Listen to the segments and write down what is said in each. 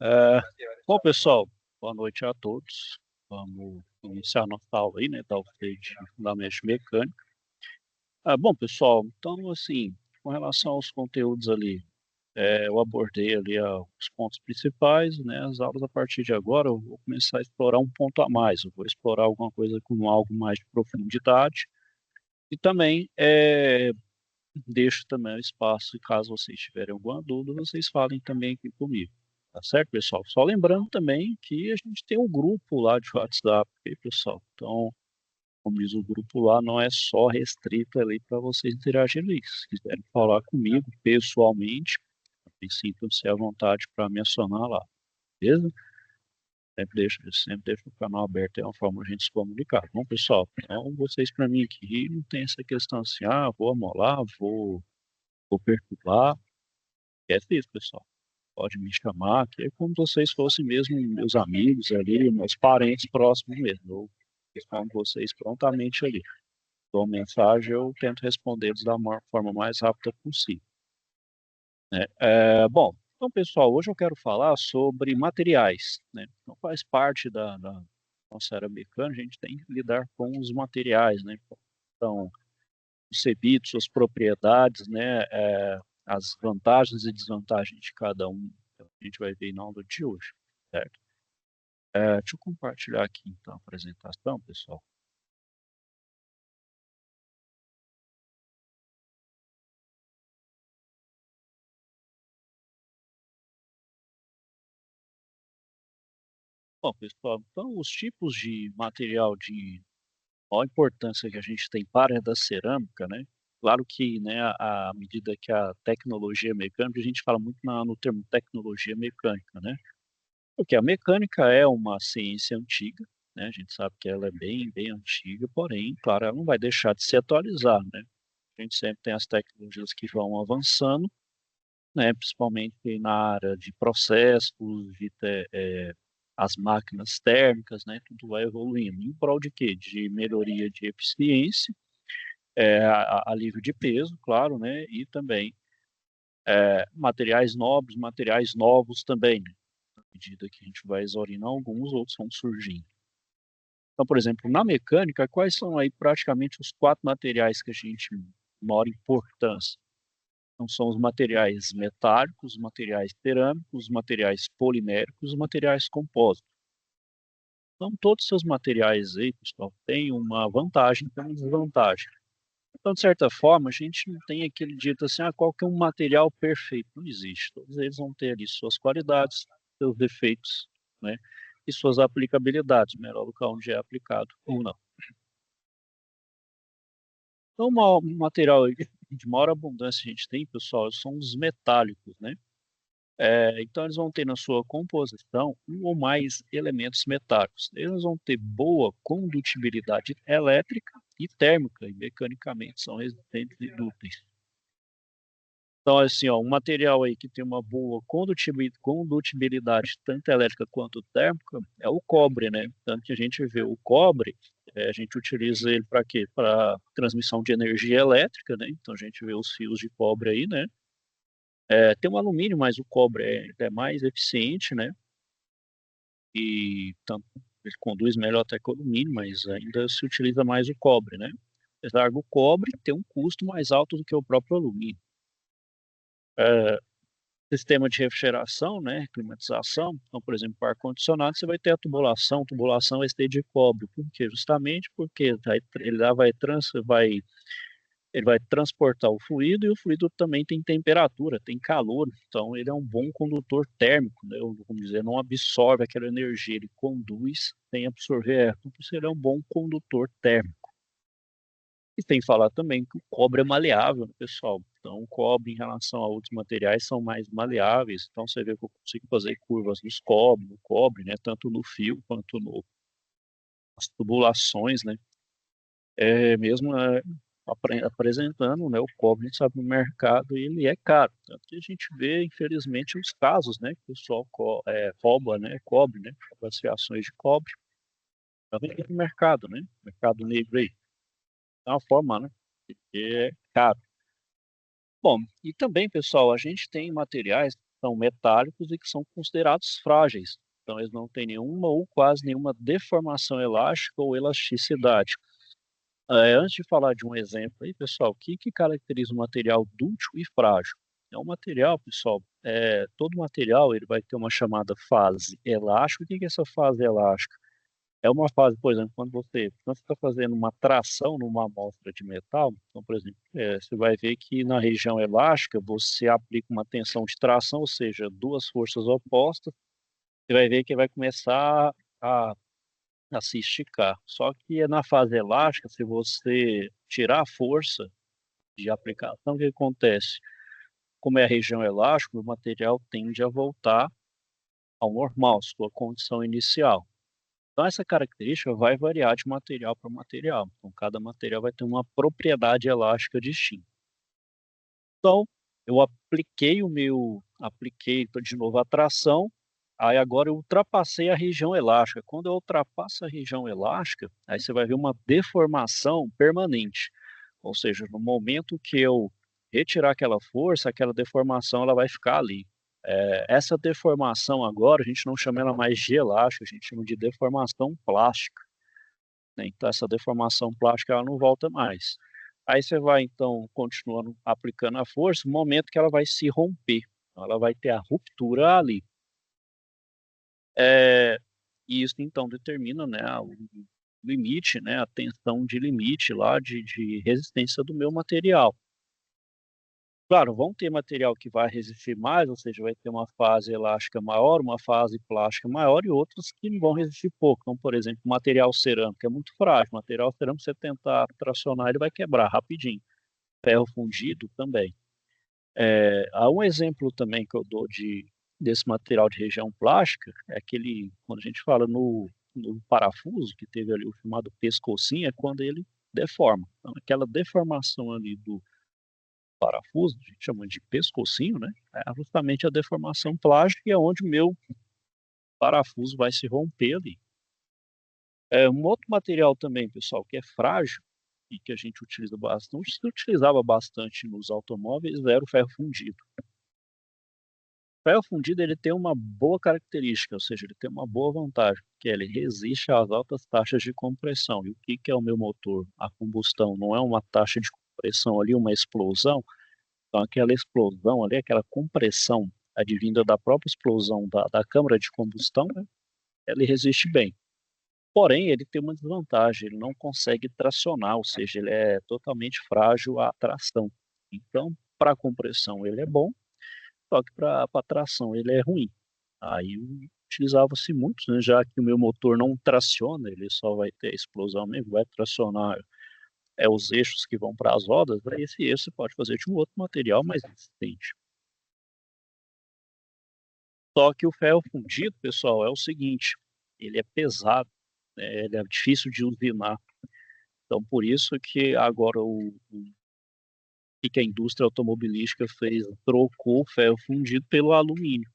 É, bom, pessoal, boa noite a todos. Vamos iniciar nossa aula aí, né, da UFT de Fundamentos de Mecânica. Bom, pessoal, então, assim, com relação aos conteúdos ali, eu abordei ali os pontos principais, né, as aulas a partir de agora eu vou começar a explorar um ponto a mais, eu vou explorar alguma coisa com algo mais de profundidade e também deixo também o espaço, caso vocês tiverem alguma dúvida, vocês falem também aqui comigo. Tá certo, pessoal? Só lembrando também que a gente tem um grupo lá de WhatsApp, ok, pessoal? Então, como diz o grupo lá, não é só restrito ali para vocês interagirem ali. Se quiserem falar comigo pessoalmente, sintam-se à vontade para me acionar lá, beleza? Sempre deixo o canal aberto, é uma forma de a gente se comunicar. Bom, pessoal, então vocês para mim aqui não tem essa questão assim, vou amolar, vou perturbar. Esquece isso, pessoal. Pode me chamar, que é como vocês fossem mesmo meus amigos ali, meus parentes próximos mesmo. Eu respondo vocês prontamente ali. Dou mensagem, eu tento respondê-los da forma mais rápida possível, né? Bom, então, pessoal, hoje eu quero falar sobre materiais, né? Então, faz parte da nossa área mecânica, a gente tem que lidar com os materiais, né? Então, os serviços, suas propriedades, né? As vantagens e desvantagens de cada um, então, a gente vai ver na aula de hoje, certo? Deixa eu compartilhar aqui então a apresentação, pessoal. Bom, pessoal, então os tipos de material de maior importância que a gente tem para a da cerâmica, né? Claro que, né, à medida que a tecnologia mecânica, a gente fala muito no termo tecnologia mecânica, né? Porque a mecânica é uma ciência antiga, né? A gente sabe que ela é bem, bem antiga, porém, claro, ela não vai deixar de se atualizar, né? A gente sempre tem as tecnologias que vão avançando, né? Principalmente na área de processos, as máquinas térmicas, né? Tudo vai evoluindo. Em prol de quê? De melhoria de eficiência, alívio de peso, claro, né? E também materiais nobres, materiais novos também, né? À medida que a gente vai exaurindo alguns, outros vão surgindo. Então, por exemplo, na mecânica, quais são aí praticamente os quatro materiais que a gente maior importância? Então, são os materiais metálicos, os materiais cerâmicos, os materiais poliméricos, os materiais compósitos. Então, todos os seus materiais aí, pessoal, têm uma vantagem e uma desvantagem. Então, de certa forma, a gente não tem aquele dito assim, qual que é um material perfeito? Não existe. Todos eles vão ter ali suas qualidades, seus defeitos, né? E suas aplicabilidades, melhor local onde é aplicado ou não. Então, um material aí de maior abundância que a gente tem, pessoal, são os metálicos, né? Então, eles vão ter na sua composição um ou mais elementos metálicos. Eles vão ter boa condutibilidade elétrica e térmica, e mecanicamente são resistentes e dúcteis. Então, assim, ó, um material aí que tem uma boa condutibilidade tanto elétrica quanto térmica é o cobre, né? Tanto que a gente vê o cobre, a gente utiliza ele para quê? Para transmissão de energia elétrica, né? Então, a gente vê os fios de cobre aí, né? Tem o alumínio, mas o cobre é mais eficiente, né? E tanto, ele conduz melhor até que o alumínio, mas ainda se utiliza mais o cobre, né? Apesar do cobre ter um custo mais alto do que o próprio alumínio. É, Sistema de refrigeração, né, climatização, então, por exemplo, para ar-condicionado, você vai ter a tubulação vai ser de cobre, por quê? Justamente porque ele vai transportar o fluido e o fluido também tem temperatura, tem calor, então ele é um bom condutor térmico, né? Vamos dizer, não absorve aquela energia, ele conduz sem absorver, então ele é um bom condutor térmico. E tem que falar também que o cobre é maleável, né, pessoal? Então, o cobre em relação a outros materiais são mais maleáveis, então você vê que eu consigo fazer curvas no cobre, né? Tanto no fio quanto nas tubulações, né? Mesmo apresentando, né, o cobre, a gente sabe, no mercado ele é caro. Tanto que a gente vê, infelizmente, os casos, né, que o pessoal rouba, né, cobre, né, as fiações de cobre, para vender no mercado, né, mercado negro aí. É uma forma, né, porque é caro. Bom, e também, pessoal, a gente tem materiais que são metálicos e que são considerados frágeis. Então, eles não têm nenhuma ou quase nenhuma deformação elástica ou elasticidade. Antes de falar de um exemplo aí, pessoal, o que caracteriza um material dúctil e frágil? É um material, pessoal, todo material ele vai ter uma chamada fase elástica. O que é essa fase elástica? É uma fase, por exemplo, quando você está fazendo uma tração numa amostra de metal, então, por exemplo, você vai ver que na região elástica você aplica uma tensão de tração, ou seja, duas forças opostas, você vai ver que vai começar a a se esticar. Só que na fase elástica, se você tirar a força de aplicação, o que acontece? Como é a região elástica, o material tende a voltar ao normal, sua condição inicial. Então, essa característica vai variar de material para material. Então, cada material vai ter uma propriedade elástica distinta. Então, eu apliquei de novo a tração, aí agora eu ultrapassei a região elástica. Quando eu ultrapasso a região elástica, aí você vai ver uma deformação permanente. Ou seja, no momento que eu retirar aquela força, aquela deformação ela vai ficar ali. Essa deformação agora, a gente não chama ela mais de elástica, a gente chama de deformação plástica, né, então essa deformação plástica ela não volta mais. Aí você vai então continuando aplicando a força, no momento que ela vai se romper, então ela vai ter a ruptura ali. E isso então determina, né, o limite, né, a tensão de limite lá de resistência do meu material. Claro, vão ter material que vai resistir mais, ou seja, vai ter uma fase elástica maior, uma fase plástica maior e outros que não vão resistir pouco. Então, por exemplo, material cerâmico é muito frágil, material cerâmico você tentar tracionar ele vai quebrar rapidinho. Ferro fundido também. Há um exemplo também que eu dou desse material de região plástica, é aquele, quando a gente fala no parafuso, que teve ali o chamado pescocinho, é quando ele deforma. Então, aquela deformação ali do parafuso, a gente chama de pescocinho, né, é justamente a deformação plástica e é onde o meu parafuso vai se romper ali. Um outro material também, pessoal, que é frágil e que a gente utiliza bastante, se utilizava bastante nos automóveis, era o ferro fundido. O ferro fundido ele tem uma boa característica, ou seja, ele tem uma boa vantagem, que ele resiste às altas taxas de compressão. E o que é o meu motor? A combustão não é uma taxa de compressão ali, uma explosão. Então aquela explosão ali, aquela compressão advinda da própria explosão da câmara de combustão, né, ele resiste bem. Porém, ele tem uma desvantagem, ele não consegue tracionar, ou seja, ele é totalmente frágil à tração. Então, para compressão ele é bom, só que para tração ele é ruim. Aí utilizava-se muito, né, já que o meu motor não traciona, ele só vai ter explosão mesmo, vai tracionar os eixos que vão para as rodas, aí esse eixo você pode fazer de um outro material mais resistente. Só que o ferro fundido, pessoal, é o seguinte, ele é pesado, né, ele é difícil de usinar. Então por isso que agora o que a indústria automobilística fez? Trocou o ferro fundido pelo alumínio.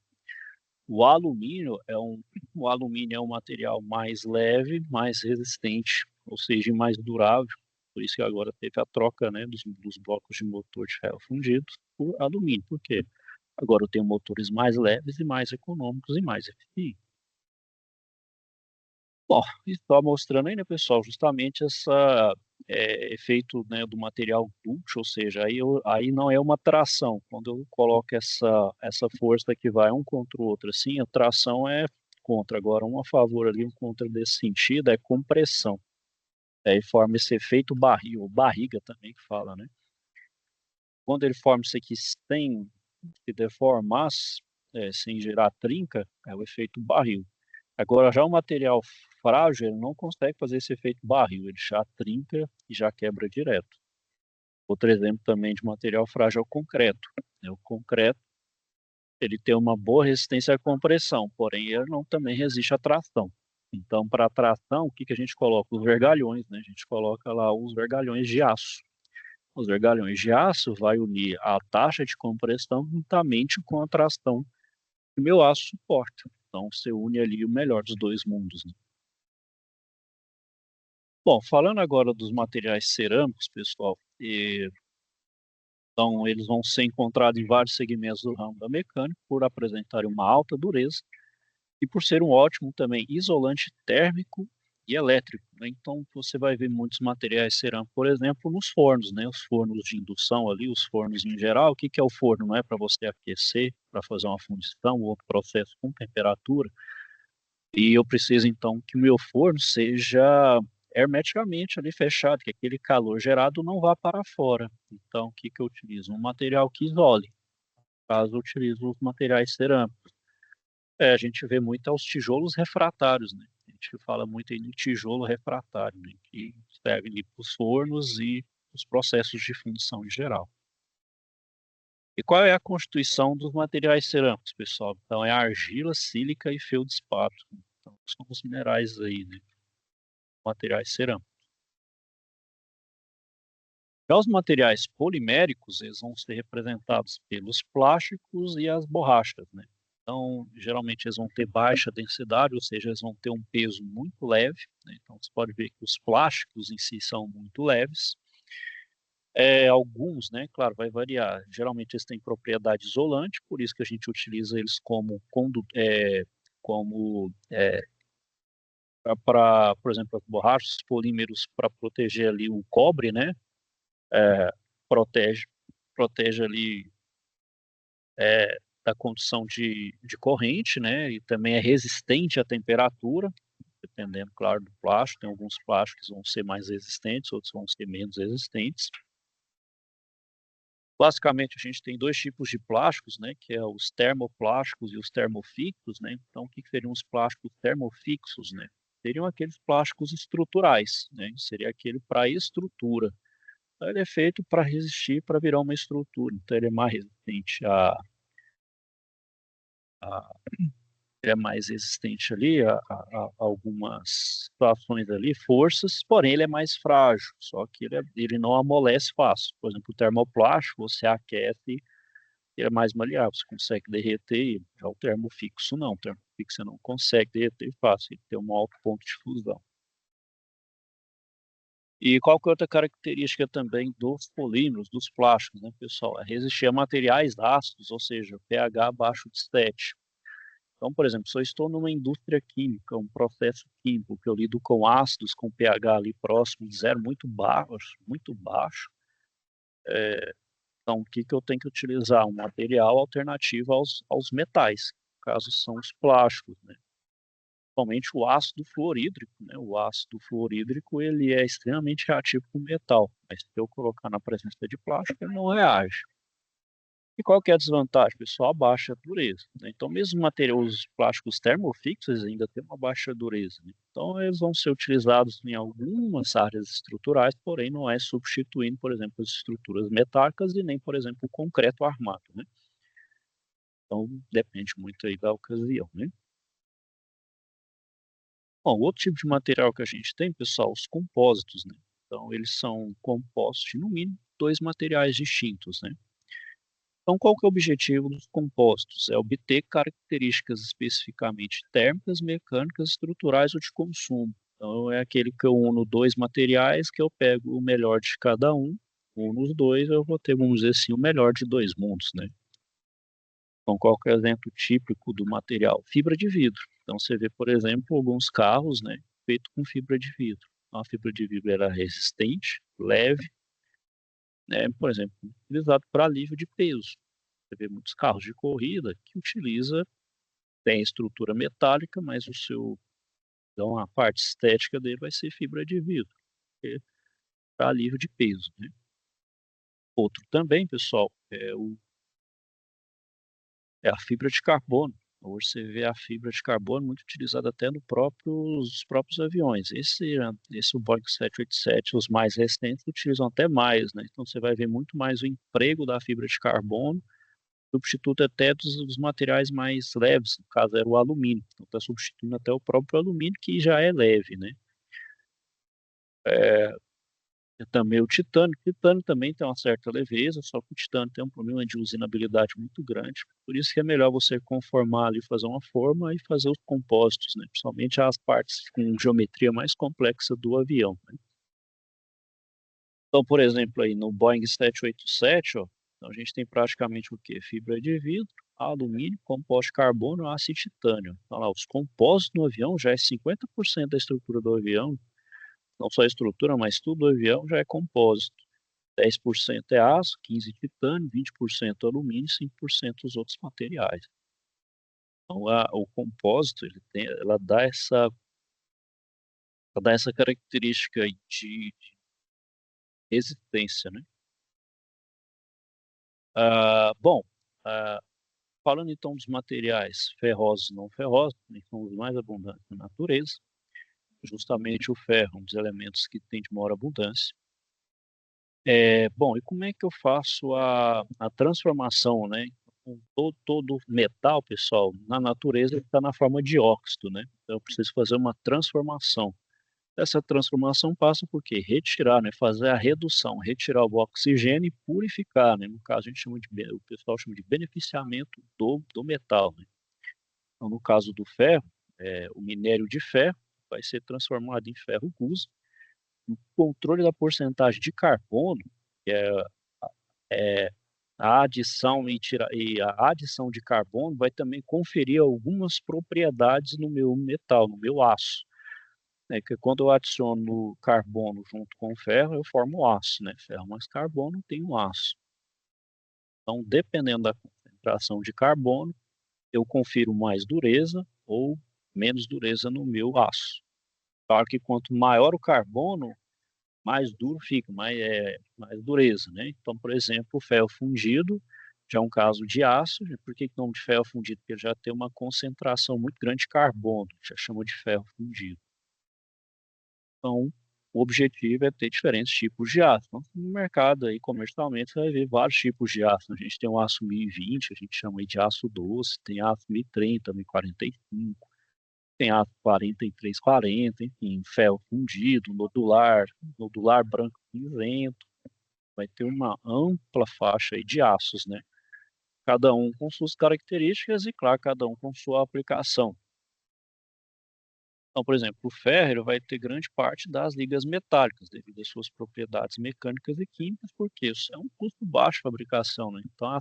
O alumínio é um material mais leve, mais resistente, ou seja, mais durável. Por isso que agora teve a troca, né, dos blocos de motor de ferro fundido por alumínio. Por quê? Agora eu tenho motores mais leves e mais econômicos e mais eficientes. Bom, e só mostrando aí, né, pessoal, justamente essa efeito, né, do material dúctil, ou seja, aí não é uma tração. Quando eu coloco essa força que vai um contra o outro, assim, a tração é contra. Agora, um a favor ali, um contra desse sentido é compressão. E forma esse efeito barril, ou barriga também que fala, né? Quando ele forma isso aqui sem se deformar, sem gerar trinca, é o efeito barril. Agora já o material frágil, ele não consegue fazer esse efeito barril, ele já trinca e já quebra direto. Outro exemplo também de material frágil é o concreto, né, o concreto, ele tem uma boa resistência à compressão, porém ele não também resiste à tração. Então para a tração, o que que a gente coloca? Os vergalhões, né, a gente coloca lá os vergalhões de aço. Os vergalhões de aço vai unir a taxa de compressão juntamente com a tração que o meu aço suporta. Então você une ali o melhor dos dois mundos, né. Bom, falando agora dos materiais cerâmicos, pessoal, Então, eles vão ser encontrados em vários segmentos do ramo da mecânica por apresentarem uma alta dureza e por ser um ótimo também isolante térmico e elétrico, né? Então, você vai ver muitos materiais cerâmicos, por exemplo, nos fornos, né? Os fornos de indução ali, os fornos em geral. O que que é o forno? Não é para você aquecer, para fazer uma fundição ou outro processo com temperatura. E eu preciso, então, que o meu forno seja hermeticamente ali fechado, que aquele calor gerado não vá para fora. Então, o que que eu utilizo? Um material que isole. No caso, eu utilizo os materiais cerâmicos. A gente vê muito aos tijolos refratários, né? A gente fala muito aí no tijolo refratário, né? Que serve ali para os fornos e os processos de fundição em geral. E qual é a constituição dos materiais cerâmicos, pessoal? Então, é argila, sílica e feldspato. Então, são os minerais aí, né? Materiais cerâmicos. Já os materiais poliméricos, eles vão ser representados pelos plásticos e as borrachas, né? Então, geralmente eles vão ter baixa densidade, ou seja, eles vão ter um peso muito leve, né? Então, você pode ver que os plásticos em si são muito leves. Alguns, né, claro, vai variar. Geralmente eles têm propriedade isolante, por isso que a gente utiliza eles para, por exemplo, as borrachas, os polímeros para proteger ali o cobre, né? É, protege, protege ali da condução de corrente, né? E também é resistente à temperatura, dependendo, claro, do plástico. Tem alguns plásticos que vão ser mais resistentes, outros vão ser menos resistentes. Basicamente, a gente tem dois tipos de plásticos, né? Que é os termoplásticos e os termofixos, né? Então, o que seriam os plásticos termofixos, né? Seriam aqueles plásticos estruturais, né? Seria aquele para estrutura. Então, ele é feito para resistir, para virar uma estrutura. Então, ele é mais resistente a ele é mais resistente ali a algumas situações ali, forças, porém ele é mais frágil, só que ele não amolece fácil. Por exemplo, o termoplástico, você aquece, ele é mais maleável, você consegue derreter ele. Já o termofixo não, o termofixo você não consegue derreter fácil, ele tem um alto ponto de fusão. E qual que é outra característica também dos polímeros, dos plásticos, né, pessoal? É resistir a materiais ácidos, ou seja, pH abaixo de 7. Então, por exemplo, se eu estou numa indústria química, um processo químico, que eu lido com ácidos com pH ali próximo de zero, muito baixo, então o que que eu tenho que utilizar? Um material alternativo aos metais, no caso são os plásticos, né? Principalmente o ácido fluorídrico, né? O ácido fluorídrico, ele é extremamente reativo com metal, mas se eu colocar na presença de plástico, ele não reage. E qual que é a desvantagem, pessoal? A baixa dureza, né? Então, mesmo os plásticos termofixos ainda têm uma baixa dureza, né? Então, eles vão ser utilizados em algumas áreas estruturais, porém não é substituindo, por exemplo, as estruturas metálicas e nem, por exemplo, o concreto armado, né? Então, depende muito aí da ocasião, né? Bom, outro tipo de material que a gente tem, pessoal, os compósitos, né? Então, eles são compostos de, no mínimo, dois materiais distintos, né? Então, qual que é o objetivo dos compostos? É obter características especificamente térmicas, mecânicas, estruturais ou de consumo. Então, é aquele que eu uno dois materiais, que eu pego o melhor de cada um, uno os dois, eu vou ter, vamos dizer assim, o melhor de dois mundos, né? Então, qual que é o exemplo típico do material? Fibra de vidro. Então, você vê, por exemplo, alguns carros, né, feito com fibra de vidro. Então, a fibra de vidro era resistente, leve, né, por exemplo, utilizado para alívio de peso. Você vê muitos carros de corrida que tem estrutura metálica, mas então a parte estética dele vai ser fibra de vidro, para alívio de peso, né? Outro também, pessoal, é a fibra de carbono. Hoje você vê a fibra de carbono muito utilizada até nos próprios aviões. Esse o Boeing 787, os mais recentes, utilizam até mais, né? Então você vai ver muito mais o emprego da fibra de carbono, substituto até dos materiais mais leves, no caso era o alumínio. Então está substituindo até o próprio alumínio, que já é leve, né? É, também o titânio. O titânio também tem uma certa leveza, só que o titânio tem um problema de usinabilidade muito grande. Por isso que é melhor você conformar ali, fazer uma forma e fazer os compósitos, né? Principalmente as partes com geometria mais complexa do avião, né? Então, por exemplo, aí no Boeing 787, ó, Então a gente tem praticamente o quê? Fibra de vidro, alumínio, composto de carbono, aço e titânio. Então lá, os compostos no avião já é 50% da estrutura do avião, não só a estrutura, mas tudo do avião já é compósito. 10% é aço, 15% titânio, 20% alumínio, 5% os outros materiais. Então o compósito ela dá essa característica aí de resistência, né? Bom, ah, falando então dos materiais ferrosos e não ferrosos, que são os mais abundantes na natureza, justamente o ferro, um dos elementos que tem de maior abundância. Bom, e como é que eu faço a transformação, né? Todo metal, pessoal, na natureza está na forma de óxido, né? Então eu preciso fazer uma transformação. Essa transformação passa por quê? Retirar, né? Fazer a redução, retirar o oxigênio e purificar, né? No caso, a gente chama o pessoal chama de beneficiamento do metal, né? Então, no caso do ferro, o minério de ferro vai ser transformado em ferro gusa. O controle da porcentagem de carbono, que é a adição e a adição de carbono vai também conferir algumas propriedades no meu metal, no meu aço. Que quando eu adiciono carbono junto com ferro, eu formo aço, né? Ferro mais carbono tem um aço. Então, dependendo da concentração de carbono, eu confiro mais dureza ou menos dureza no meu aço. Claro que quanto maior o carbono, mais duro fica, mais dureza, né? Então, por exemplo, o ferro fundido já é um caso de aço. Por que não de ferro fundido? Porque ele já tem uma concentração muito grande de carbono, já chama de ferro fundido. Então, o objetivo é ter diferentes tipos de aço. Então, no mercado aí, comercialmente, você vai ver vários tipos de aço. A gente tem o aço 1020, a gente chama aí de aço doce, tem aço 1030, 1045, tem aço 4340, enfim, ferro fundido, nodular branco cinzento. Vai ter uma ampla faixa aí de aços, né? Cada um com suas características e, claro, cada um com sua aplicação. Então, por exemplo, o ferro ele vai ter grande parte das ligas metálicas, devido às suas propriedades mecânicas e químicas, porque isso é um custo baixo de fabricação, né? Então, a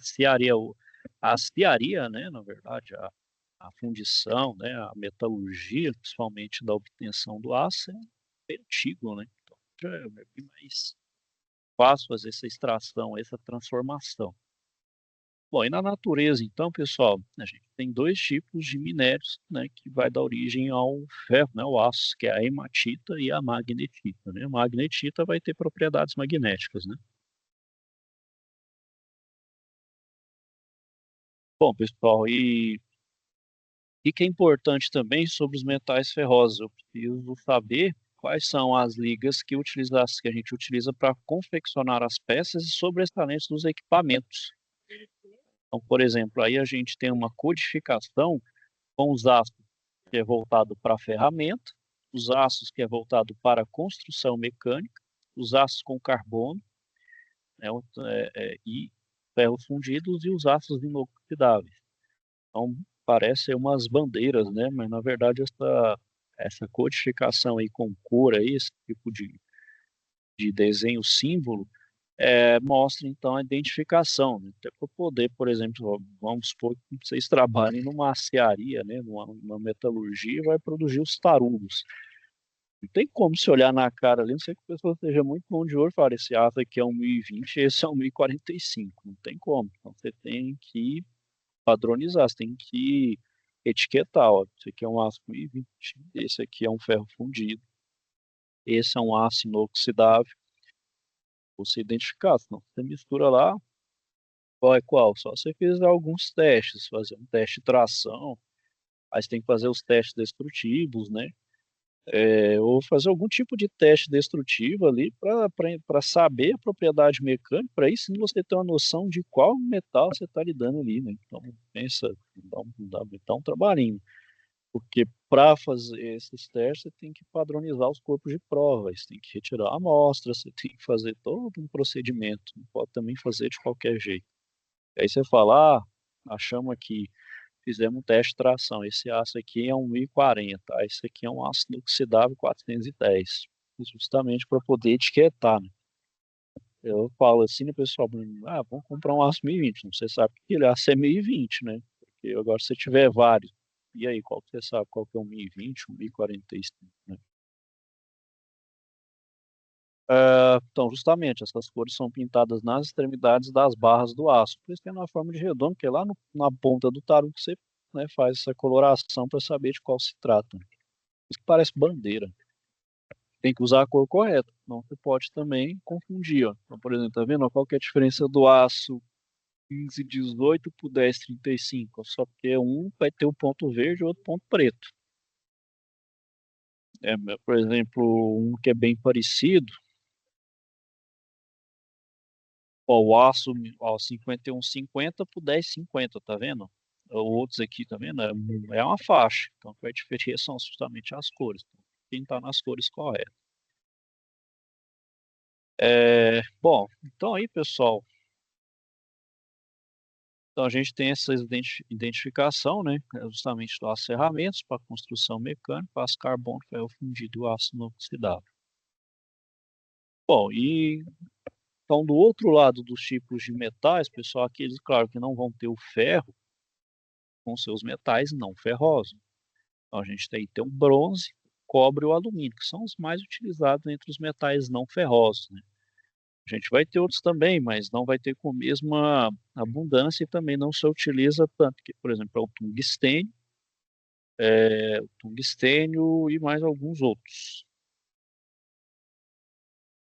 aciaria, né, na verdade, a fundição, né, a metalurgia, principalmente da obtenção do aço, é bem antigo, né? Então, já é bem mais fácil fazer essa extração, essa transformação. Bom, e na natureza, então, pessoal, a gente tem dois tipos de minérios, né, que vai dar origem ao ferro, né, ao aço, que é a hematita e a magnetita, né? A magnetita vai ter propriedades magnéticas, né? Bom, pessoal, e que é importante também sobre os metais ferrosos, eu preciso saber quais são as ligas que a gente utiliza para confeccionar as peças e sobressalentes dos equipamentos. Então, por exemplo, aí a gente tem uma codificação com os aços que é voltado para a ferramenta, os aços que é voltado para a construção mecânica, os aços com carbono, né, e ferros fundidos e os aços inoxidáveis. Então, parece umas bandeiras, né? Mas na verdade essa codificação aí com cor aí, esse tipo de desenho símbolo, mostra então a identificação, né? Até para poder, por exemplo, vamos supor que vocês trabalhem numa aciaria, né? Numa metalurgia e vai produzir os tarugos. Não tem como se olhar na cara ali, não sei que a pessoa seja muito bom de ouro e falar, esse aço aqui é um 1020, esse é um 1045. Não tem como. Então você tem que padronizar, você tem que etiquetar, ó, esse aqui é um aço 1020, esse aqui é um ferro fundido, esse é um aço inoxidável. Você identificar, senão você mistura lá, qual é qual? Só você fizer alguns testes, fazer um teste de tração, aí você tem que fazer os testes destrutivos, né? Ou fazer algum tipo de teste destrutivo ali para saber a propriedade mecânica, para aí sim você ter uma noção de qual metal você está lidando ali, né? Então, pensa, dá um trabalhinho, porque para fazer esses testes você tem que padronizar os corpos de prova, você tem que retirar a amostra, você tem que fazer todo um procedimento, não pode também fazer de qualquer jeito. Aí você fala, achamos aqui, fizemos um teste de tração. Esse aço aqui é um 1040, esse aqui é um ácido inoxidável 410. Justamente para poder etiquetar, né? Eu falo assim, né, pessoal, vamos comprar um aço 1020. Não, você sabe que ele é aço é 1020, né? Porque agora se você tiver vários, e aí, qual que você sabe qual que é um 1020, um 1045, né? Então, justamente, essas cores são pintadas nas extremidades das barras do aço. Por isso que é na forma de redondo, que é lá na ponta do tarugo que você, né, faz essa coloração para saber de qual se trata. Isso que parece bandeira. Tem que usar a cor correta. Não, você pode também confundir, ó. Então, por exemplo, tá vendo, ó, qual que é a diferença do aço 1518 por 1035? Só porque um vai ter o ponto verde e o outro ponto preto. Por exemplo, um que é bem parecido, ó, o aço, ó, 5150 por 1050, tá vendo? Outros aqui, tá vendo? É uma faixa. Então, o que vai diferir são justamente as cores. Então, quem tá nas cores corretas. Bom, então aí, pessoal, então a gente tem essa identificação, né, justamente das ferramentas para construção mecânica, aço carbono, ferro fundido e o aço inoxidável. Bom, e então do outro lado dos tipos de metais, pessoal, aqueles, claro, que não vão ter o ferro com seus metais não ferrosos. Então a gente tem o bronze, cobre e o alumínio, que são os mais utilizados entre os metais não ferrosos, né? A gente vai ter outros também, mas não vai ter com a mesma abundância e também não se utiliza tanto, que, por exemplo, é o tungstênio e mais alguns outros.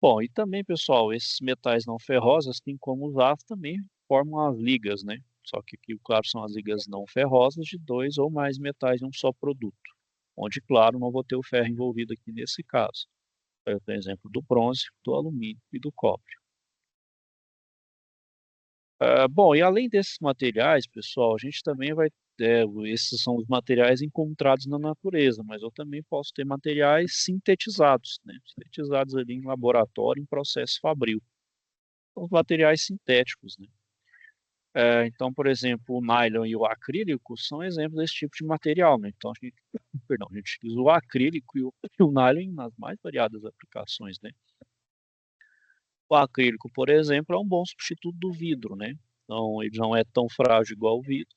Bom, e também, pessoal, esses metais não ferrosos, assim como os aços, também formam as ligas, né? Só que aqui, claro, são as ligas não ferrosas de dois ou mais metais em um só produto, onde, claro, não vou ter o ferro envolvido aqui nesse caso. Eu tenho exemplo do bronze, do alumínio e do cobre. Bom, e além desses materiais, pessoal, a gente também esses são os materiais encontrados na natureza, mas eu também posso ter materiais sintetizados, né? Sintetizados ali em laboratório, em processo fabril. São os materiais sintéticos, né? Então, por exemplo, o nylon e o acrílico são exemplos desse tipo de material, né? Então, perdão, a gente utiliza o acrílico e o nylon nas mais variadas aplicações, né? O acrílico, por exemplo, é um bom substituto do vidro, né? Então, ele não é tão frágil igual o vidro,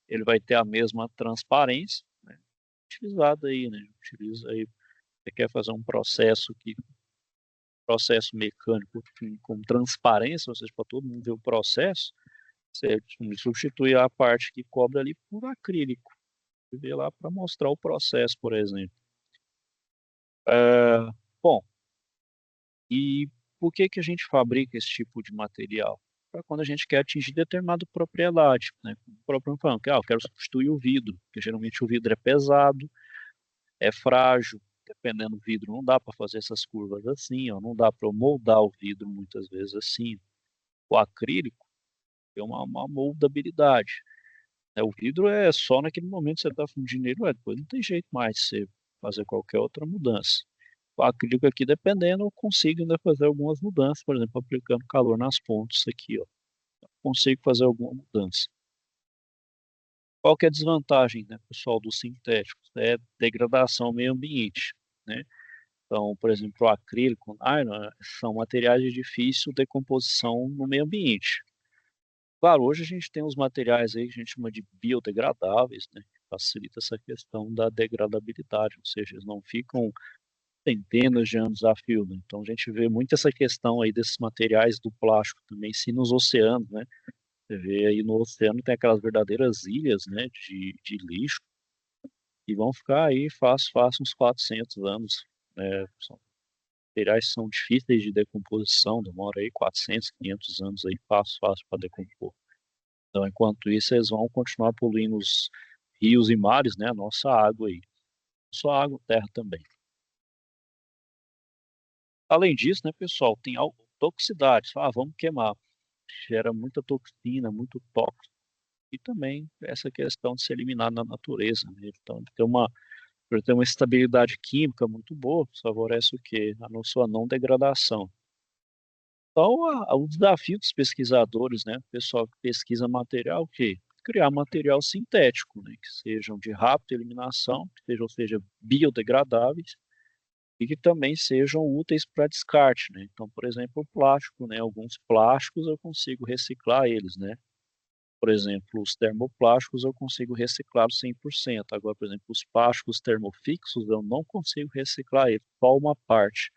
ele vai ter a mesma transparência, né? Utilizado aí, né? Utiliza aí, você quer fazer um processo mecânico com transparência, ou seja, para todo mundo ver o processo, você substitui a parte que cobre ali por acrílico, e vê lá para mostrar o processo, por exemplo. É, Bom, e por que que a gente fabrica esse tipo de material? Para quando a gente quer atingir determinada propriedade, né? O próprio falando que eu quero substituir o vidro, porque geralmente o vidro é pesado, é frágil, dependendo do vidro, não dá para fazer essas curvas assim, ó, não dá para moldar o vidro muitas vezes assim. O acrílico tem uma moldabilidade, né? O vidro é só naquele momento que você está fundindo ele, depois não tem jeito mais de você fazer qualquer outra mudança. O acrílico aqui, dependendo, eu consigo ainda fazer algumas mudanças, por exemplo, aplicando calor nas pontas aqui, ó. Consigo fazer alguma mudança. Qual que é a desvantagem, né, pessoal, dos sintéticos? É degradação ao meio ambiente, né? Então, por exemplo, o acrílico, o nylon, são materiais de difícil decomposição no meio ambiente. Claro, hoje a gente tem os materiais aí que a gente chama de biodegradáveis, né, que facilita essa questão da degradabilidade, ou seja, eles não ficam centenas de anos a fio, né? Então a gente vê muito essa questão aí desses materiais do plástico também, sim, nos oceanos, né? Você vê aí no oceano tem aquelas verdadeiras ilhas, né, de lixo, e vão ficar aí fácil uns 400 anos, né? São materiais que são difíceis de decomposição, demora aí 400, 500 anos aí fácil para decompor. Então, enquanto isso, eles vão continuar poluindo os rios e mares, né, a nossa água aí. Só água, terra também. Além disso, né, pessoal, tem toxicidades. Vamos queimar. Gera muita toxina, muito tóxico. E também essa questão de ser eliminado na natureza, né? Então, por ter uma estabilidade química muito boa, favorece o quê? Sua não degradação. Então, o desafio dos pesquisadores, né, pessoal que pesquisa material, o quê? Criar material sintético, né, que sejam de rápida eliminação, que sejam, ou seja, biodegradáveis e que também sejam úteis para descarte, né? Então, por exemplo, o plástico, né? Alguns plásticos eu consigo reciclar eles, né? Por exemplo, os termoplásticos eu consigo reciclar 100%. Agora, por exemplo, os plásticos termofixos eu não consigo reciclar eles, só uma parte.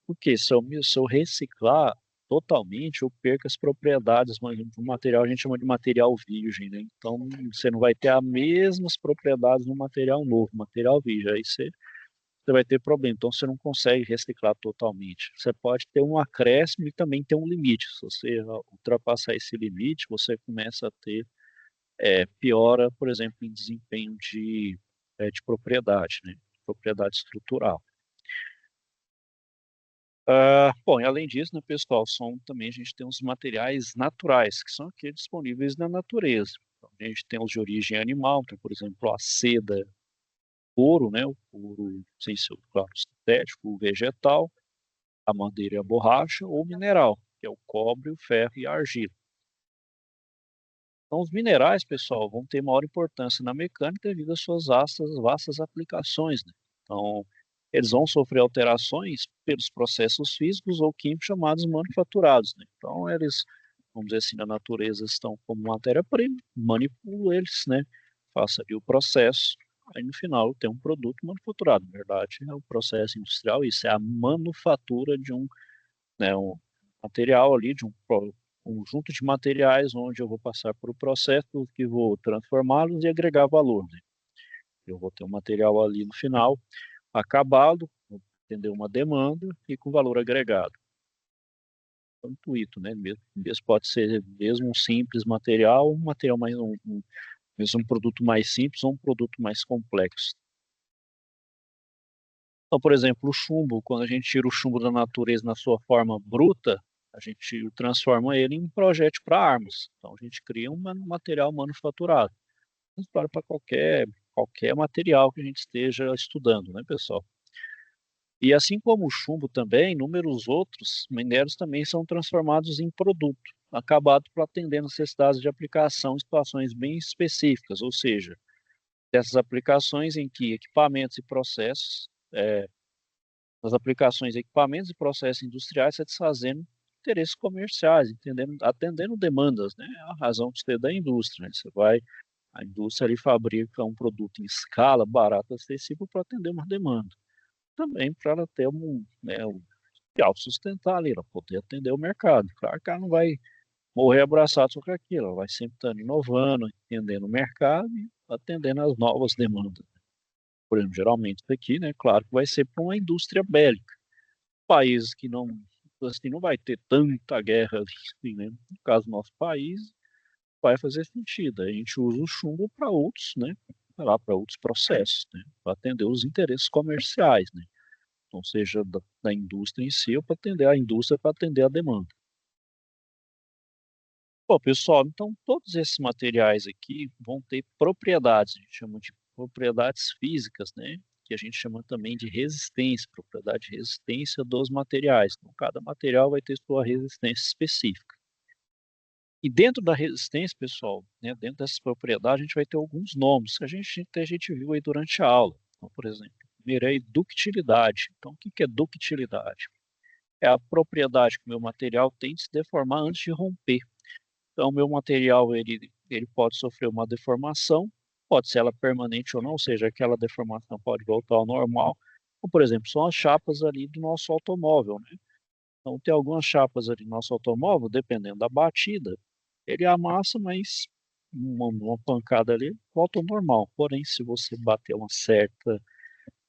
Porque se eu reciclar totalmente, eu perco as propriedades, mas do material a gente chama de material virgem, né? Então, você não vai ter as mesmas propriedades no material novo, material virgem. Aí você vai ter problema. Então, você não consegue reciclar totalmente. Você pode ter um acréscimo e também ter um limite. Se você ultrapassar esse limite, você começa a ter piora, por exemplo, em desempenho de propriedade, né? Propriedade estrutural. Bom, e além disso, né, pessoal, também a gente tem os materiais naturais, que são aqueles disponíveis na natureza. Então, a gente tem os de origem animal, então, por exemplo, a seda, couro, né, o couro, sem ser, claro, sintético, o vegetal, a madeira e a borracha, ou mineral, que é o cobre, o ferro e a argila. Então, os minerais, pessoal, vão ter maior importância na mecânica devido às suas vastas aplicações, né? Então, eles vão sofrer alterações pelos processos físicos ou químicos chamados manufaturados, né? Então, eles, vamos dizer assim, na natureza estão como matéria-prima, manipulo eles, né? Faço ali o processo, aí no final tem um produto manufaturado. Na verdade, é o processo industrial, isso é a manufatura de um material ali, de um conjunto de materiais onde eu vou passar por um processo que vou transformá-los e agregar valor, né? Eu vou ter um material ali no final, acabado, vou atender uma demanda e com valor agregado. É um intuito, né? Mesmo pode ser mesmo um simples material, um material mais mesmo um produto mais simples ou um produto mais complexo. Então, por exemplo, o chumbo, quando a gente tira o chumbo da natureza na sua forma bruta, a gente transforma ele em projétil para armas. Então, a gente cria um material manufaturado. Isso vale para qualquer material que a gente esteja estudando, né, pessoal? E assim como o chumbo também, inúmeros outros minérios também são transformados em produto, acabado para atender necessidades de aplicação em situações bem específicas, ou seja, dessas aplicações em que equipamentos e processos nas aplicações, equipamentos e processos industriais satisfazendo interesses comerciais, atendendo demandas, né? É a razão de ser da indústria, né? A indústria ali fabrica um produto em escala, barato, acessível para atender uma demanda. Também para ela ter se autossustentar ali, ela poder atender o mercado. Claro que ela não vai morrer abraçado com aquilo, ela vai sempre estar inovando, entendendo o mercado e atendendo as novas demandas. Por exemplo, geralmente isso aqui, né, claro que vai ser para uma indústria bélica. Países que não, assim, não vai ter tanta guerra assim, né? No caso do nosso país, vai fazer sentido. A gente usa o chumbo para outros, né? Para outros processos, né? Para atender os interesses comerciais, né? Então, seja da indústria em si ou para atender a indústria para atender a demanda. Bom, pessoal, então todos esses materiais aqui vão ter propriedades, a gente chama de propriedades físicas, né? Que a gente chama também de resistência, propriedade de resistência dos materiais. Então, cada material vai ter sua resistência específica. E dentro da resistência, pessoal, né, dentro dessas propriedades, a gente vai ter alguns nomes que a gente viu aí durante a aula. Então, por exemplo, primeiro é ductilidade. Então, o que que é ductilidade? É a propriedade que o meu material tem de se deformar antes de romper. Então, o meu material ele pode sofrer uma deformação, pode ser ela permanente ou não, ou seja, aquela deformação pode voltar ao normal. Ou, por exemplo, são as chapas ali do nosso automóvel, né? Então, tem algumas chapas ali no nosso automóvel, dependendo da batida, ele amassa, mas uma pancada ali volta ao normal. Porém, se você bater uma certa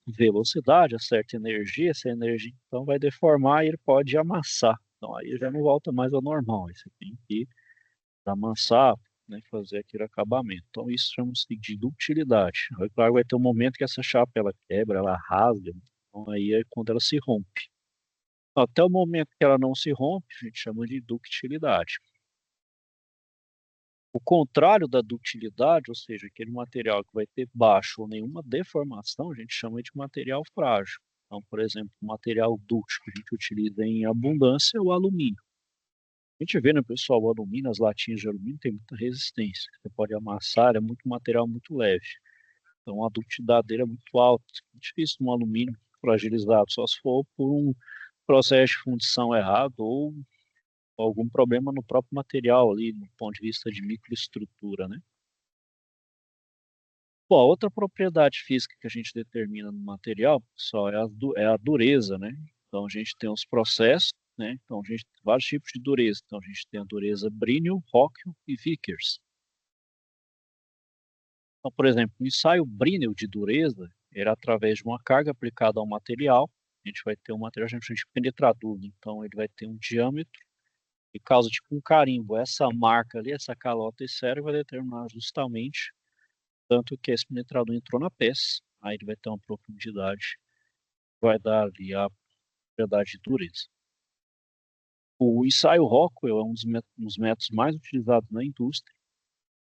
velocidade, a certa energia, essa energia então vai deformar e ele pode amassar. Então, aí já não volta mais ao normal. Aí você tem que amansar, né, fazer aquele acabamento. Então isso chama-se de ductilidade. Aí, claro, vai ter um momento que essa chapa ela quebra, ela rasga, então aí é quando ela se rompe. Até o momento que ela não se rompe, a gente chama de ductilidade. O contrário da ductilidade, ou seja, aquele material que vai ter baixo ou nenhuma deformação, a gente chama de material frágil. Então, por exemplo, o material dúctil que a gente utiliza em abundância é o alumínio. A gente vê, né, pessoal, o alumínio, as latinhas de alumínio tem muita resistência. Você pode amassar, é muito material muito leve. Então a ductilidade dele é muito alta. É difícil no alumínio fragilizado, só se for por um processo de fundição errado ou algum problema no próprio material ali, no ponto de vista de microestrutura, né? Bom, a outra propriedade física que a gente determina no material, pessoal, é a dureza, né? Então a gente tem os processos, né? Então a gente tem vários tipos de dureza. Então a gente tem a dureza Brinell, Rockwell e Vickers. Então, por exemplo, o ensaio Brinell de dureza era através de uma carga aplicada ao material. A gente vai ter um material que a gente chama de penetrador, né? Então ele vai ter um diâmetro e causa tipo um carimbo. Essa marca ali, essa calota esférica vai determinar justamente tanto que esse penetrador entrou na peça, aí ele vai ter uma profundidade, vai dar ali a propriedade de dureza. O ensaio Rockwell é um dos métodos mais utilizados na indústria,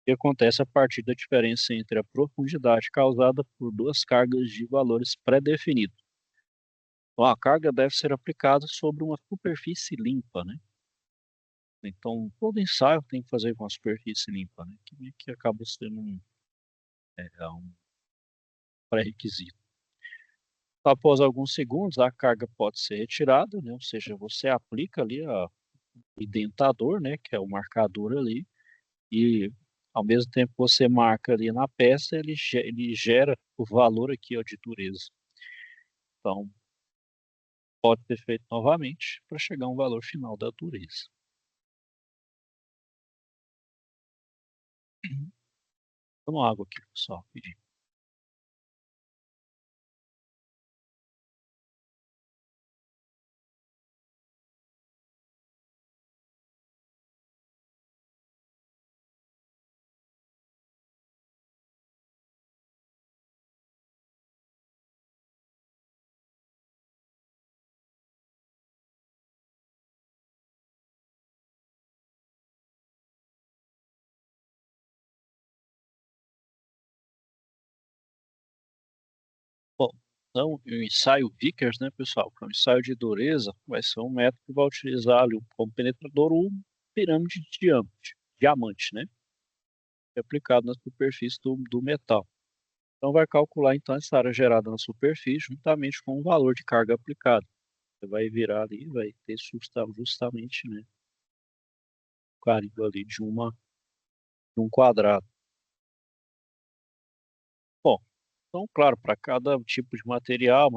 que acontece a partir da diferença entre a profundidade causada por duas cargas de valores pré-definidos. Então, a carga deve ser aplicada sobre uma superfície limpa, né? Então, todo ensaio tem que fazer com a superfície limpa, né? Que acaba sendo um pré-requisito. Após alguns segundos, a carga pode ser retirada, né? Ou seja, você aplica ali o identador, né? Que é o marcador ali, e ao mesmo tempo que você marca ali na peça, ele gera o valor aqui, ó, de dureza. Então, pode ser feito novamente para chegar a um valor final da dureza. Toma água aqui, pessoal. Pedi. Bom, então, o ensaio Vickers, né, pessoal? Que é um ensaio de dureza, vai ser um método que vai utilizar ali como penetrador um pirâmide de diamante, né? É aplicado na superfície do metal. Então vai calcular então essa área gerada na superfície juntamente com o valor de carga aplicada. Você vai virar ali, vai ter justamente, né, o carimbo ali de um quadrado. Bom, então claro, para cada tipo de material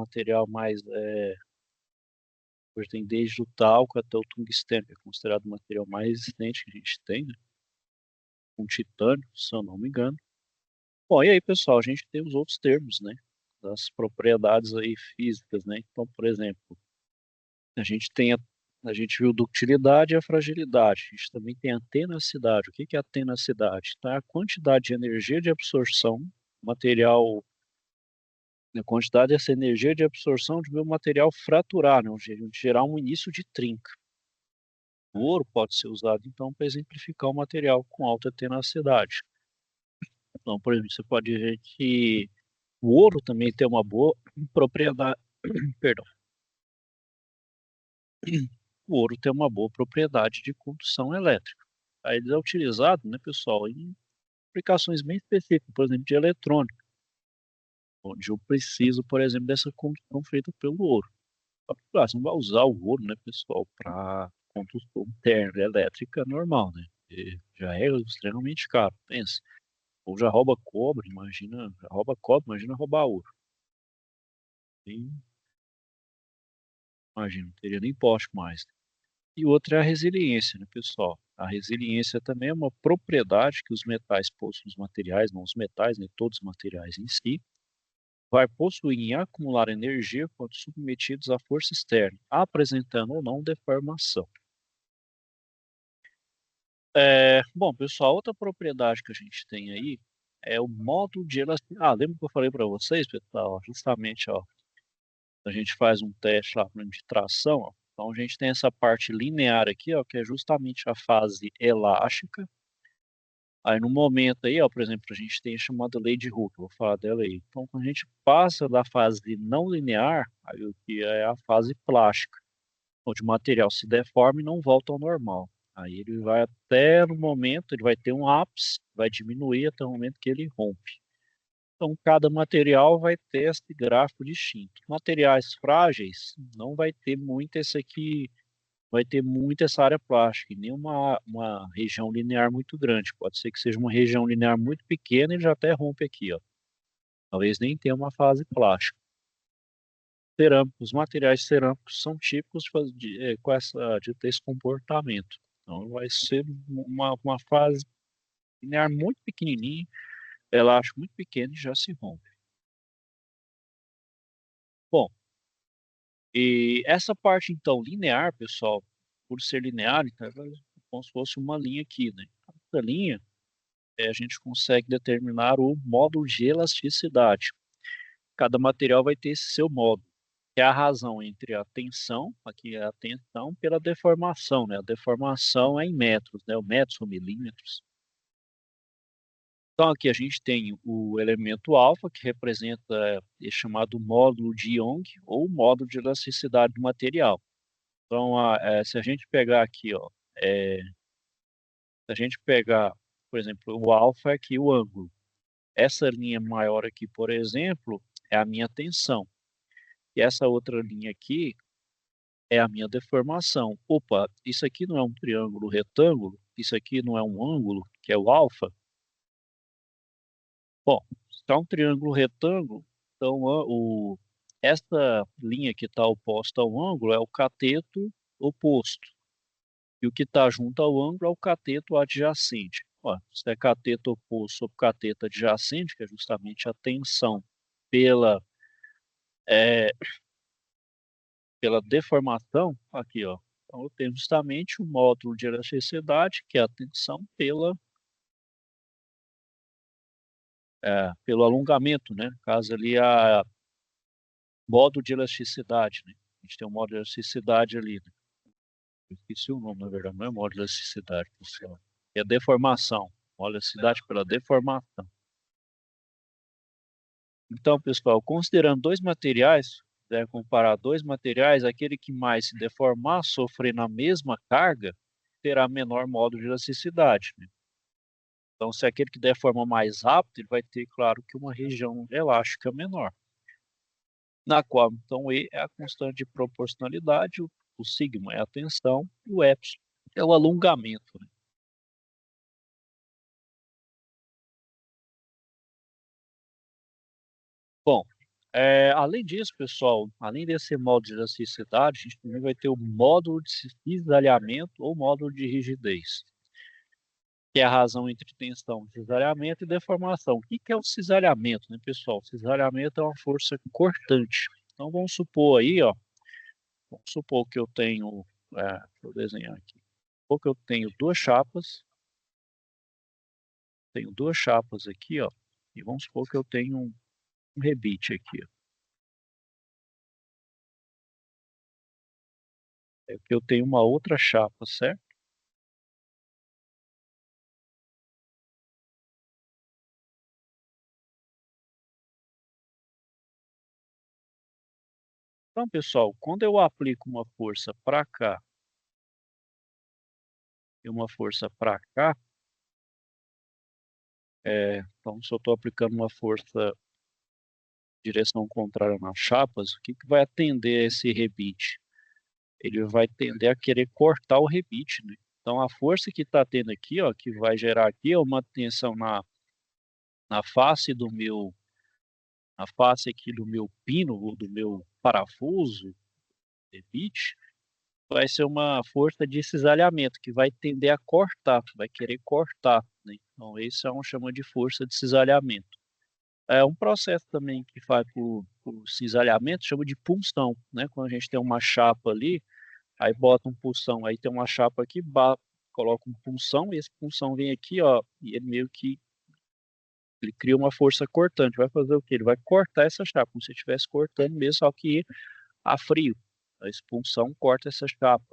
mais hoje tem desde o talco até o tungstênio, que é considerado o material mais resistente que a gente tem, né? Um titânio, se eu não me engano. Bom, e aí, pessoal, a gente tem os outros termos, né? Das propriedades aí físicas, né? Então, por exemplo, a gente tem a gente viu ductilidade e a fragilidade. A gente também tem a tenacidade. O que que é a tenacidade? Tá? A quantidade de energia de absorção, material, a quantidade dessa energia de absorção de meu material fraturar, né? Gerar um início de trinca. O ouro pode ser usado, então, para exemplificar o material com alta tenacidade. Então, por exemplo, você pode ver que o ouro também tem uma boa propriedade, perdão, o ouro tem uma boa propriedade de condução elétrica. Aí ele é utilizado, né, pessoal, em aplicações bem específicas, por exemplo, de eletrônica, onde eu preciso, por exemplo, dessa condução feita pelo ouro. Claro, você não vai usar o ouro, né, pessoal, para condução interna elétrica normal, né? E já é extremamente caro, pensa. Ou já rouba cobre, imagina, já rouba cobre, imagina roubar ouro. E, imagina, não teria nem poste mais. E outra é a resiliência, né, pessoal? A resiliência também é uma propriedade que os metais possuem, os materiais, não os metais, né, todos os materiais em si, vai possuir em acumular energia quando submetidos à força externa, apresentando ou não deformação. Bom, pessoal, outra propriedade que a gente tem aí é o modo de elasticidade. Ah, lembra que eu falei para vocês, pessoal? Justamente, ó, a gente faz um teste lá de tração, ó. Então a gente tem essa parte linear aqui, ó, que é justamente a fase elástica. Aí no momento aí, ó, por exemplo, a gente tem a chamada lei de Hooke, vou falar dela aí. Então quando a gente passa da fase não linear, aí o que é a fase plástica, onde o material se deforma e não volta ao normal. Aí ele vai até no momento, ele vai ter um ápice, vai diminuir até o momento que ele rompe. Então, cada material vai ter esse gráfico distinto. Materiais frágeis não vai ter muito esse aqui, vai ter muito essa área plástica, e nem uma região linear muito grande. Pode ser que seja uma região linear muito pequena e já até rompe aqui, ó. Talvez nem tenha uma fase plástica. Cerâmicos, os materiais cerâmicos são típicos com de ter esse comportamento. Então, vai ser uma fase linear muito pequenininha, elástico muito pequeno e já se rompe. Bom, e essa parte, então, linear, pessoal, por ser linear, então, é como se fosse uma linha aqui, né? Essa linha, a gente consegue determinar o módulo de elasticidade. Cada material vai ter esse seu módulo, que é a razão entre a tensão, aqui é a tensão, pela deformação, né? A deformação é em metros, né? O metros ou milímetros. Então, aqui a gente tem o elemento alfa, que representa chamado módulo de Young, ou módulo de elasticidade do material. Então, se a gente pegar aqui, ó, se a gente pegar, por exemplo, o alfa é aqui o ângulo. Essa linha maior aqui, por exemplo, é a minha tensão. E essa outra linha aqui é a minha deformação. Opa, isso aqui não é um triângulo retângulo? Isso aqui não é um ângulo, que é o alfa? Bom, se é um triângulo retângulo, então essa linha que está oposta ao ângulo é o cateto oposto. E o que está junto ao ângulo é o cateto adjacente. Ó, se é cateto oposto sobre cateto adjacente, que é justamente a tensão pela, é, pela deformação, aqui, ó. Então, eu tenho justamente o módulo de elasticidade, que é a tensão pelo alongamento, né? No caso ali, a módulo de elasticidade, né? A gente tem um módulo de elasticidade ali, né? Eu esqueci o nome, na verdade, não é módulo de elasticidade, pessoal. É deformação. Módulo de elasticidade pela deformação. Então, pessoal, considerando dois materiais, comparar dois materiais, aquele que mais se deformar, sofrer na mesma carga, terá menor módulo de elasticidade, né? Então, se aquele que deforma mais rápido, ele vai ter, claro, que uma região elástica menor, na qual, então, E é a constante de proporcionalidade, o sigma é a tensão, e o epsilon é o alongamento, né? Bom, além disso, pessoal, além desse módulo de elasticidade, a gente também vai ter o módulo de cisalhamento ou módulo de rigidez, que é a razão entre tensão, cisalhamento e deformação. O que que é o cisalhamento, né, pessoal? O cisalhamento é uma força cortante. Então, vamos supor aí, ó, vamos supor que eu tenho, deixa eu desenhar aqui, supor que eu tenho duas chapas aqui, ó, e vamos supor que eu tenho um rebite aqui, ó. É que eu tenho uma outra chapa, certo? Então, pessoal, quando eu aplico uma força para cá e uma força para cá, então se eu estou aplicando uma força em direção contrária nas chapas, o que que vai atender a esse rebite? Ele vai tender a querer cortar o rebite, né? Então, a força que está tendo aqui, ó, que vai gerar aqui, é uma tensão na face na face aqui do meu pino, ou do meu parafuso, rebite, vai ser uma força de cisalhamento, que vai tender a cortar, vai querer cortar, né? Então, esse é um chama de força de cisalhamento. É um processo também que faz por cisalhamento, chama de punção, né? Quando a gente tem uma chapa ali, aí bota um punção, aí tem uma chapa aqui, coloca um punção, e esse punção vem aqui, ó, e ele meio que ele cria uma força cortante. Vai fazer o quê? Ele vai cortar essa chapa, como se estivesse cortando mesmo, só que a frio. A expulsão corta essa chapa.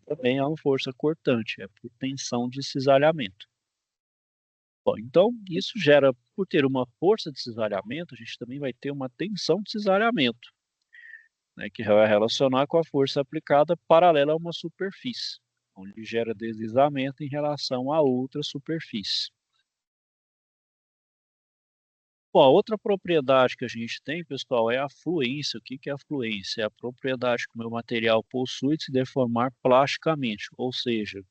Também é uma força cortante, é por tensão de cisalhamento. Bom, então, isso gera, por ter uma força de cisalhamento, a gente também vai ter uma tensão de cisalhamento, né, que vai relacionar com a força aplicada paralela a uma superfície, onde gera deslizamento em relação a outra superfície. Bom, a outra propriedade que a gente tem, pessoal, é a fluência. O que que é a fluência? É a propriedade que o meu material possui de se deformar plasticamente, ou seja,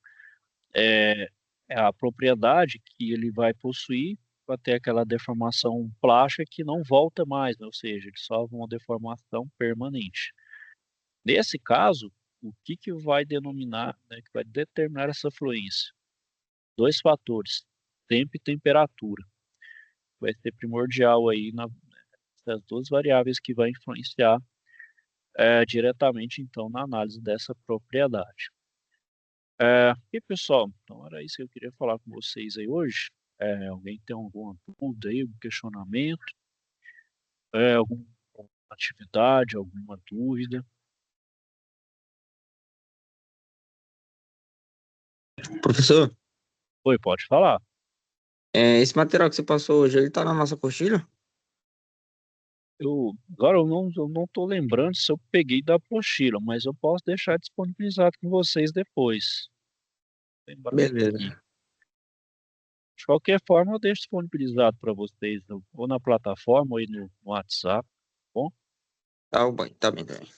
é, é a propriedade que ele vai possuir para ter aquela deformação plástica que não volta mais, né? Ou seja, ele sofre uma deformação permanente. Nesse caso, o que que vai denominar, né, que vai determinar essa fluência? Dois fatores, tempo e temperatura. Vai ser primordial aí nessas duas variáveis que vai influenciar diretamente, então, na análise dessa propriedade. E pessoal, então era isso que eu queria falar com vocês aí hoje. Alguém tem alguma dúvida aí, algum questionamento, alguma atividade, alguma dúvida? Professor, Oi, pode falar. esse material que você passou hoje, ele tá na nossa apostila? Agora eu não estou lembrando se eu peguei da apostila, mas eu posso deixar disponibilizado com vocês depois. Lembrando aqui. Beleza. De qualquer forma, eu deixo disponibilizado para vocês, ou na plataforma, ou aí no WhatsApp, tá bom? Tá bom, tá bem, tá bem.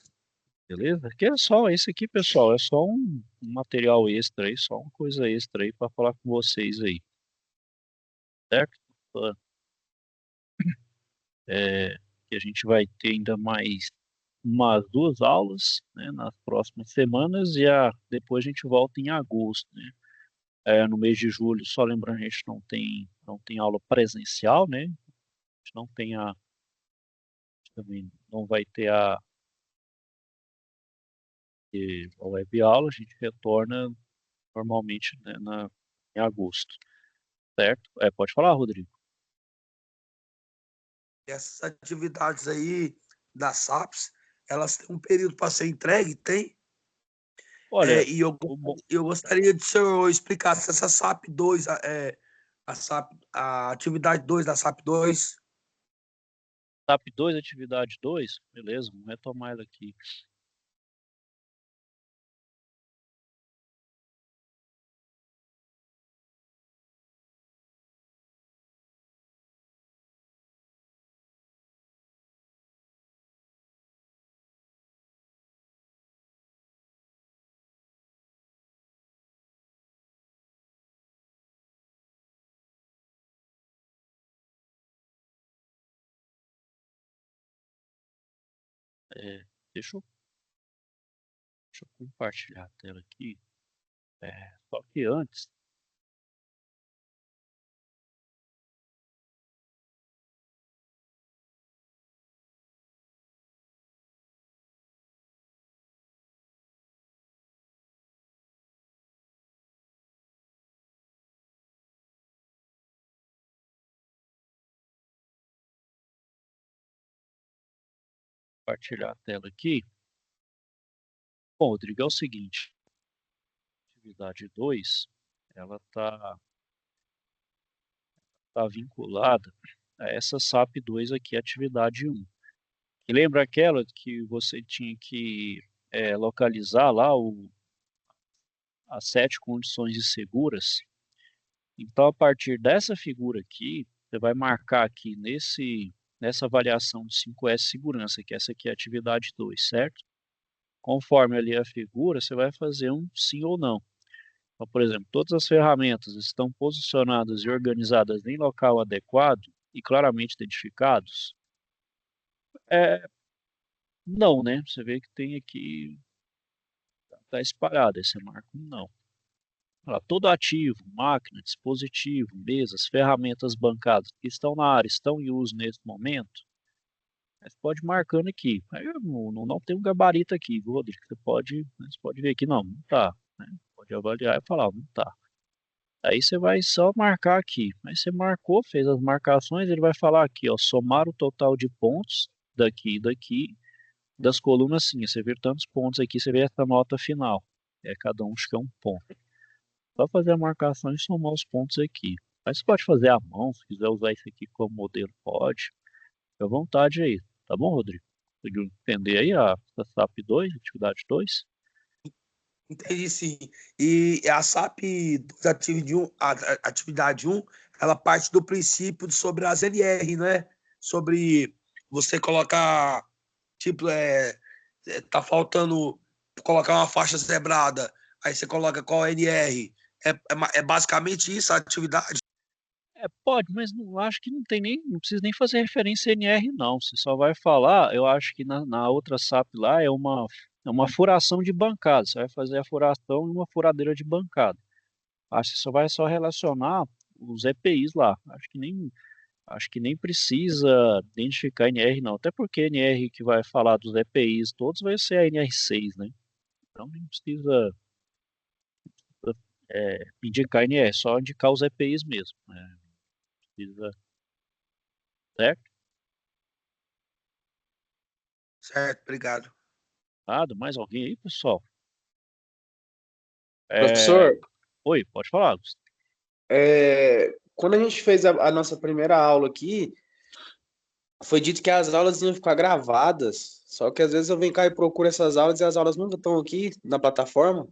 Beleza? Que é só esse aqui, pessoal, é só um material extra aí, só uma coisa extra aí para falar com vocês aí, certo? É, que a gente vai ter ainda mais umas duas aulas, né, nas próximas semanas depois a gente volta em agosto, né? No mês de julho, só lembrando, a gente não tem aula presencial, né? A gente não tem também não vai ter a web aula, a gente retorna normalmente, né, em agosto, certo? Pode falar, Rodrigo. Essas atividades aí das SAPs, elas têm um período para ser entregue? Tem? Olha, E eu, o bom- eu gostaria de o senhor explicar se essa SAP 2, a atividade 2 da SAP 2, SAP 2, atividade 2, beleza, vamos retomar ela aqui. É, deixa eu, deixa eu compartilhar a tela aqui. Só que antes, compartilhar a tela aqui. Bom, Rodrigo, é o seguinte, atividade 2, ela tá vinculada a essa SAP 2 aqui, atividade 1. E lembra aquela que você tinha que localizar lá as 7 condições inseguras? Então, a partir dessa figura aqui, você vai marcar aqui nessa avaliação de 5S segurança, que essa aqui é a atividade 2, certo? Conforme ali a figura, você vai fazer um sim ou não. Então, por exemplo, todas as ferramentas estão posicionadas e organizadas em local adequado e claramente identificados? É, não, né? Você vê que tem aqui, tá espalhado, aí você marca um não. Olha lá, todo ativo, máquina, dispositivo, mesas, ferramentas bancadas que estão na área, estão em uso nesse momento, você pode ir marcando aqui. Aí eu não tem um gabarito aqui, viu, Rodrigo? Você pode ver aqui, não tá, né? Pode avaliar e falar, não tá. Aí você vai só marcar aqui. Aí você marcou, fez as marcações, ele vai falar aqui, ó, somar o total de pontos daqui e daqui, das colunas sim, você vê tantos pontos aqui, você vê essa nota final. Cada um acho que é um ponto. Só fazer a marcação e somar os pontos aqui. Aí você pode fazer à mão, se quiser usar isso aqui como modelo, pode. Fique à vontade aí. Tá bom, Rodrigo? Conseguiu entender aí a SAP 2, atividade 2? Entendi, sim. E a SAP atividade um, ela parte do princípio sobre as NR, não é? Sobre você colocar, tipo, tá faltando colocar uma faixa zebrada, aí você coloca qual NR. É basicamente isso a atividade? Pode, mas não acho que não precisa nem fazer referência a NR, não. Você só vai falar, eu acho que na outra SAP lá é uma furação de bancada. Você vai fazer a furação em uma furadeira de bancada. Acho que você só vai relacionar os EPIs lá. Acho que nem precisa identificar NR, não. Até porque a NR que vai falar dos EPIs todos vai ser a NR6, né? Então nem precisa indicar NR, só indicar os EPIs mesmo, né? Precisa, certo? Certo, obrigado. Nada, mais alguém aí, pessoal? É, Professor, Oi, pode falar, Gustavo. quando a gente fez a nossa primeira aula aqui, foi dito que as aulas iam ficar gravadas, só que às vezes eu venho cá e procuro essas aulas e as aulas nunca estão aqui na plataforma.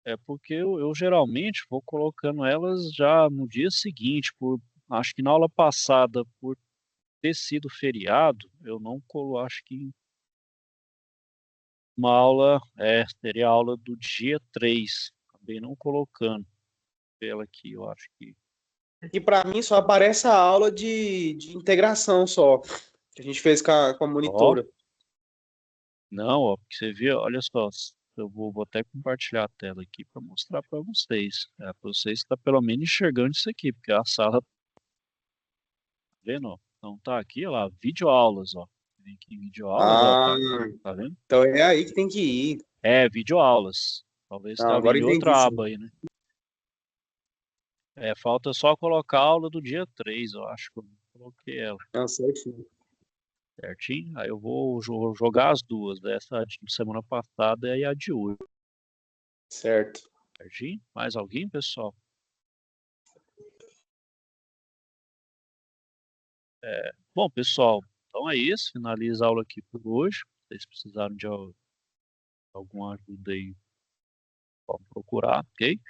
É porque eu geralmente vou colocando elas já no dia seguinte, acho que na aula passada, por ter sido feriado, eu não colo, acho que uma aula, seria a aula do dia 3. Acabei não colocando ela aqui, eu acho que. E para mim só aparece a aula de integração só, que a gente fez com a Ó, monitora. não, ó, porque você vê, olha só, eu vou até compartilhar a tela aqui para mostrar para vocês. Para vocês estar pelo menos enxergando isso aqui, porque a sala, tá vendo? Ó? Então tá aqui, ó lá, videoaulas, ó. Vem aqui em videoaulas, ó, Ah, tá vendo? então é aí que tem que ir. Videoaulas. Talvez Não, estava agora em entendi outra sim. aba aí, né? Falta só colocar a aula do dia 3, eu acho que eu coloquei ela. Não, certinho. Certinho? Aí eu vou jogar as duas, dessa de semana passada e a de hoje. Certo. Certinho? Mais alguém, pessoal? Bom, pessoal, então é isso. Finaliza a aula aqui por hoje. Se vocês precisaram de alguma ajuda aí, podem procurar, ok?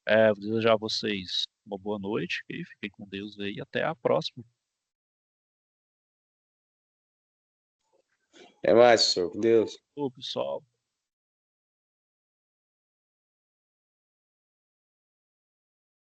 Vou desejar a vocês uma boa noite, ok? Fiquem com Deus aí e até a próxima. É mais, professor. Com Deus. Ô, pessoal.